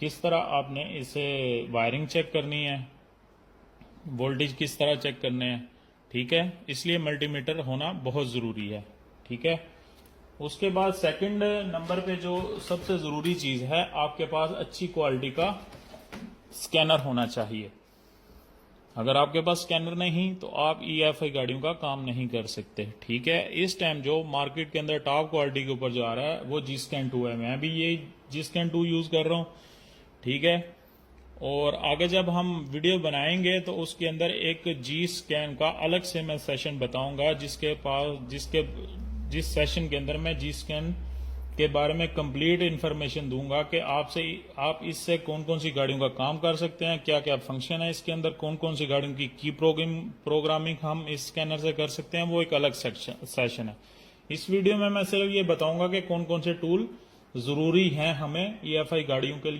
किस तरह आपने इसे वायरिंग चेक करनी है, वोल्टेज किस तरह चेक करने हैं, ठीक है। इसलिए मल्टीमीटर होना बहुत ज़रूरी है, ठीक है। उसके बाद सेकंड नंबर पे जो सबसे ज़रूरी चीज़ है, आपके पास अच्छी क्वालिटी का स्कैनर होना चाहिए। अगर आपके पास स्कैनर नहीं तो आप EFI गाड़ियों का काम नहीं कर सकते, ठीक है। इस टाइम जो मार्केट के अंदर टॉप क्वालिटी के ऊपर जा रहा है वो G-Scan 2 है। मैं भी ये G-Scan 2 यूज़ कर रहा हूँ, ठीक है। और आगे जब हम वीडियो बनाएंगे तो उसके अंदर एक G-Scan का अलग से मैं सेशन बताऊंगा, जिस सेशन के अंदर मैं G-Scan के बारे में कंप्लीट इन्फॉर्मेशन दूंगा कि आप इससे कौन कौन सी गाड़ियों का काम कर सकते हैं, क्या क्या फंक्शन है इसके अंदर, कौन कौन सी गाड़ियों की प्रोग्रामिंग हम इस स्कैनर से कर सकते हैं, वो एक अलग सेशन है। इस वीडियो में मैं सिर्फ ये बताऊंगा कि कौन कौन से टूल जरूरी हैं हमें EFI गाड़ियों के लिए।